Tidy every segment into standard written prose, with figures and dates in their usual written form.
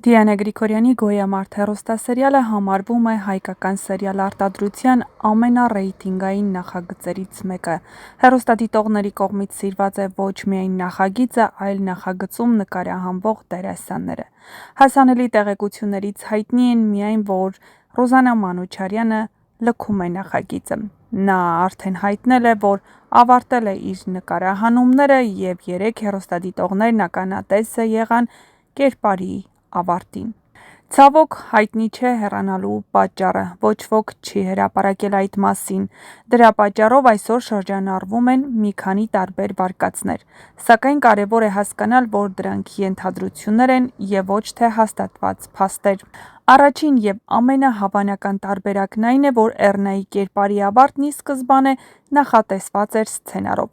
Դիանա Գրիգորյանի «Գոյամարտ» հեռուստասերիալը համարվում է հայկական սերիալ արտադրության ամենառեյտինգային նախագծերից մեկը։ Հեռուստադիտողների կողմից սիրված է ոչ միայն նախագիծը, այլ նախագծում նկարահանվող դերասանները։ Հասանելի տեղեկություններից հայտնի են միայն, որ Ռուզաննա Մանուչարյանը լքում է նախագիծը։ Նա արդեն հայտնել է, որ ավարտել է իր նկարահանումները և 3 հեռուստադիտողներն ականատեսը եղան կերպարի ավարտին։ Ցավոք, հայտնի չէ հեռանալու պատճառը, ոչ ոք չի հրապարակել այդ մասին։ Դրա պատճառով այսօր շրջանառվում են մի քանի տարբեր վարկածներ, սակայն կարևոր է հասկանալ, որ դրանք ենթադրություններ են և ոչ թե հաստատված փաստեր։ Առաջին և ամենահավանական տարբերակն այն է, որ Էռնայի կերպարի ավարտն ի սկզբանե նախատեսված էր սցենարով։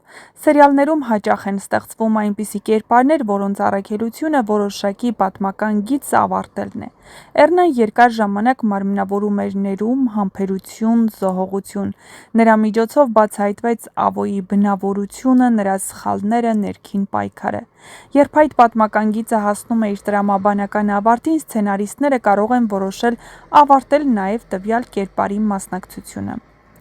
Սերիալներում հաճախ են ստեղծվում այնպիսի կերպարներ, որոնց առաքելությունը որոշակի պատմական գիծ ավարտելն է։ Էռնան երկար ժամանակ մարմնավորում էր ներում, համբերություն, զոհողություն։ Նրա միջոցով բացահայտվեց Ավոյի բնավորությունը, նրա սխալները, ներքին պայքարը։ Երբ այդ պատմական գիծը հասնում է իր տրամաբանական ավարտին, սցենարիստները կարող են որոշել ավարտել նաև տվյալ կերպարի մասնակցությունը։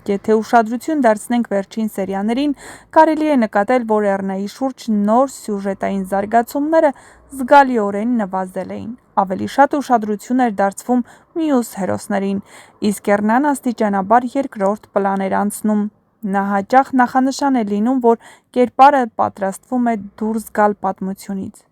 Եթե ուշադրություն դարձնենք վերջին սերիաներին, կարելի է նկատել, որ Էռնայի շուրջ նոր սյուժետային զարգացումները զգալիորեն նվազել էին։ Ավելի շատ ուշադրություն էր դարձվում մյուս հերոսներին, իսկ Էռնան աստիճանաբար երկրորդ պլան էր անցնում։ Նա հաճախ նախանշան է լինում, որ կերպարը պատրաստվում է դուրս գալ պատմությունից։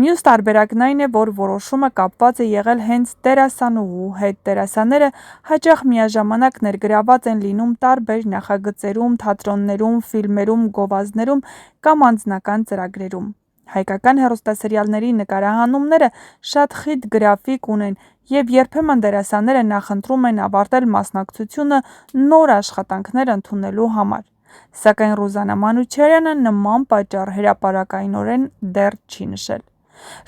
Մյուս տարբերակն այն է, որ որոշումը կապված է եղել հենց դերասանուհու հետ։ Դերասանները հաճախ միաժամանակ ներգրավված են լինում տարբեր նախագծերում, թատրոններում, ֆիլմերում, գովազդներում կամ անձնական ծրագրերում։ Հայկական հեռուստասերիալների նկարահանումները շատ խիտ գրաֆիկ ունեն, և երբեմն դերասանները նախընտրում են ավարտել մասնակցությունը նոր աշխատանքներ ընդունելու համար։ Սակայն Ռուզաննա Մանուչարյանը նման պատճառ հրապարակայնորեն դեռ չի նշել։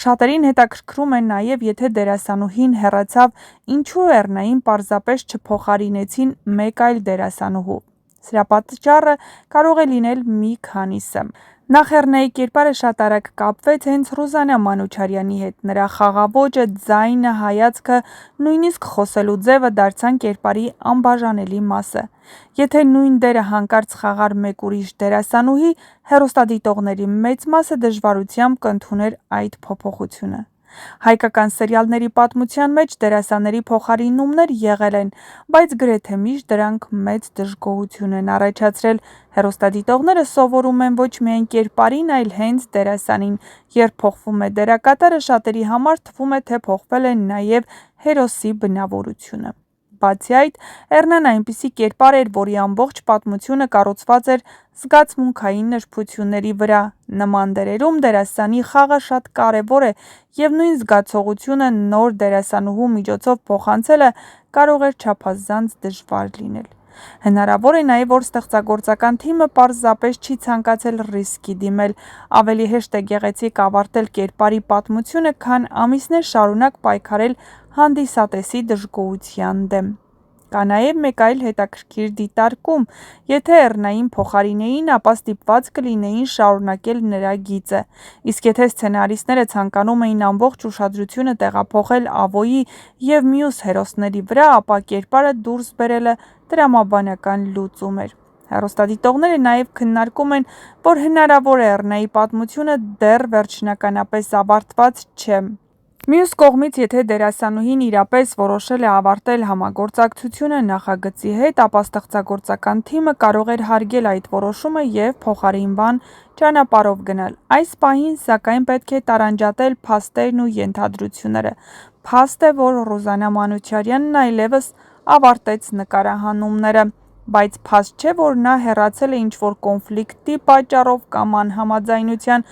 Շատերին հետաքրքրում է նաև, եթե դերասանուհին հեռացավ, ինչու Էռնային պարզապես չփոխարինեցին մեկ այլ դերասանուհու։ Սրա պատճառը կարող է լինել մի քանիսը։ Նախ Էռնայի կերպարը շատ արագ կապվեց հենց Ռուզաննա Մանուչարյանի հետ։ Նրա խաղաոճը, ձայնը, հայացքը, նույնիսկ խոսելու ձևը դարձան կերպարի անբաժանելի մասը։ Եթե նույն դերը հանկարծ խաղար մեկ ուրիշ դերասանուհի, հեռուստադիտողների մեծ մասը դժվարությամբ կընդուներ այդ փոփոխությունը։ Հայկական սերիալների պատմության մեջ դերասանների փոխարինումներ եղել են, բայց գրեթե միշտ դրանք մեծ դժգոհություն են առաջացրել։ Հեռուստադիտողները սովորում են ոչ միայն կերպարին, այլ հենց դերասանին։ Երբ փոխվում է դերակատարը, շատերի համար թվում է, թե փոխվել է նաև հերոսի բնավորությունը։ Բացի այդ, Էռնան այնպիսի կերպար էր, որի ամբողջ պատմությունը կառուցված էր զգացմունքային նրբությունների վրա։ Նման դերերում դերասանի խաղը շատ կարևոր է, և նույն զգացողությունը նոր դերասանուհու միջոցով փոխանցելը կարող էր չափազանց դժվար լինել։ Հնարավոր է նաև, որ ստեղծագործական թիմը պարզապես չի ցանկացել ռիսկի դիմել։ Ավելի հեշտ է գեղեցիկ ավարտել կերպարի պատմությունը, քան ամիսներ շարունակ պայքարել հանդիսատեսի դժգոհության դեմ։ Կա նաև մեկ այլ հետաքրքիր դիտարկում. եթե Էռնային փոխարինեին, ապա ստիպված կլինեին շարունակել նրա գիծը։ Իսկ եթե սցենարիստները ցանկանում էին ամբողջ ուշադրությունը տեղափոխել Ավոյի և մյուս հերոսների վրա, ապա կերպարը դուրս բերելը տրամաբանական լուծում էր։ Հեռուստադիտողները նաև քննարկում են, որ հնարավոր է Էռնայի պատմությունը դեռ վերջնականապես ավարտված չէ։ Մյուս կողմից, եթե դերասանուհին իրապես որոշել է ավարտել համագործակցությունը նախագծի հետ, ապա ստեղծագործական թիմը կարող էր հարգել այդ որոշումը և փոխարինման ճանապարհով գնալ։ Այս պահին, սակայն, պետք է տարանջատել փաստերն ու ենթադրությունները։ Փաստ է, որ Ռուզաննա Մանուչարյանն այլևս ավարտեց նկարահանումները, բայց փաստ չէ, որ նա հեռացել է ինչ-որ կոնֆլիկտի պատճառով կամ անհամաձայնության։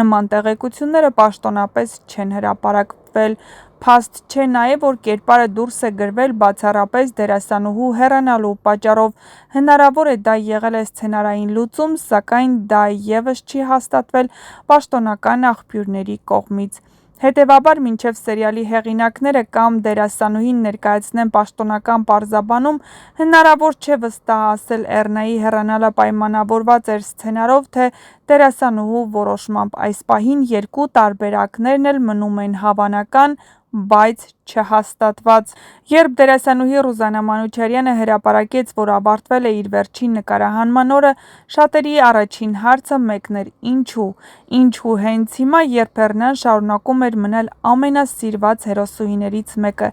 Նման տեղեկությունները պաշտոնապես չեն հրապարակվել։ Փաստ չէ նաև, որ կերպարը դուրս է գրվել բացառապես դերասանուհու հեռանալու պատճառով։ Հնարավոր է դա եղել է սցենարային լուծում, սակայն դա ևս չի հաստատվել պաշտոնական աղբյուրների կողմից։ Հետևաբար, մինչև սերիալի հեղինակները կամ դերասանուհին ներկայացնեն պաշտոնական պարզաբանում, հնարավոր չէ վստահ ասել Էռնայի հեռանալը պայմանավորված էր սցենարով, թե դերասանուհու որոշմամբ։ Այս պահին երկու տարբերակներն էլ մնում են հավանական, բայց չհաստատված։ Երբ դերասանուհի Ռուզաննա Մանուչարյանը հրապարակեց, որ ավարտվել է իր վերջին նկարահանման օրը, շատերի առաջին հարցը մեկն էր՝ ինչու՞։ Ինչու հենց հիմա, երբ Էռնան շարունակում էր մնալ ամենասիրված հերոսուհիներից մեկը։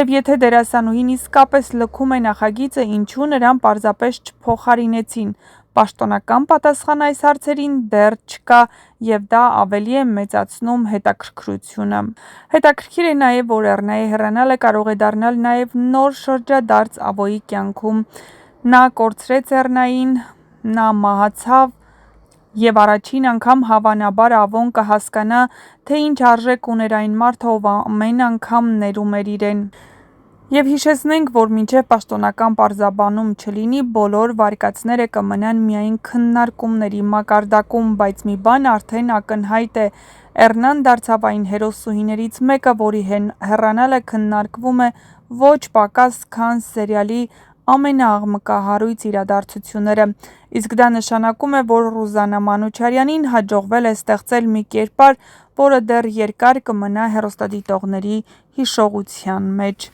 Եվ եթե դերասանուհին իսկապես լքում է նախագիծը, ինչու նրան պարզապես չփոխարինեցին։ Պաշտոնական պատասխան այս հարցերին դեռ չկա, և դա ավելի է մեծացնում հետաքրքրությունը։ Հետաքրքիր է նաև, որ Էռնայի հեռանալը կարող է դառնալ նաև նոր շրջադարձ Ավոյի կյանքում։ Նա կորցրեց Էռնային, նա մահացավ, և առաջին անգամ հավանաբար Ավոն կհասկանա, թե ինչ արժեք ուներ այն մարդը, ով ամեն անգամ ներում էր իրեն։ Եվ հիշեցնենք, որ մինչև պաշտոնական պարզաբանում չլինի, բոլոր վարկածները կմնան միայն քննարկումների մակարդակում, բայց մի բան արդեն ակնհայտ է՝ Էռնան դարձավ այն հերոսուհիներից մեկը, որի հեռանալը քննարկվում է ոչ պակաս, քան սերիալի ամենաաղմկահարույց իրադարձությունները։ Իսկ դա նշանակում է, որ Ռուզաննա Մանուչարյանին հաջողվել է ստեղծել մի կերպար, որը դեռ երկար կմնա հեռուստադիտողների հիշողության մեջ։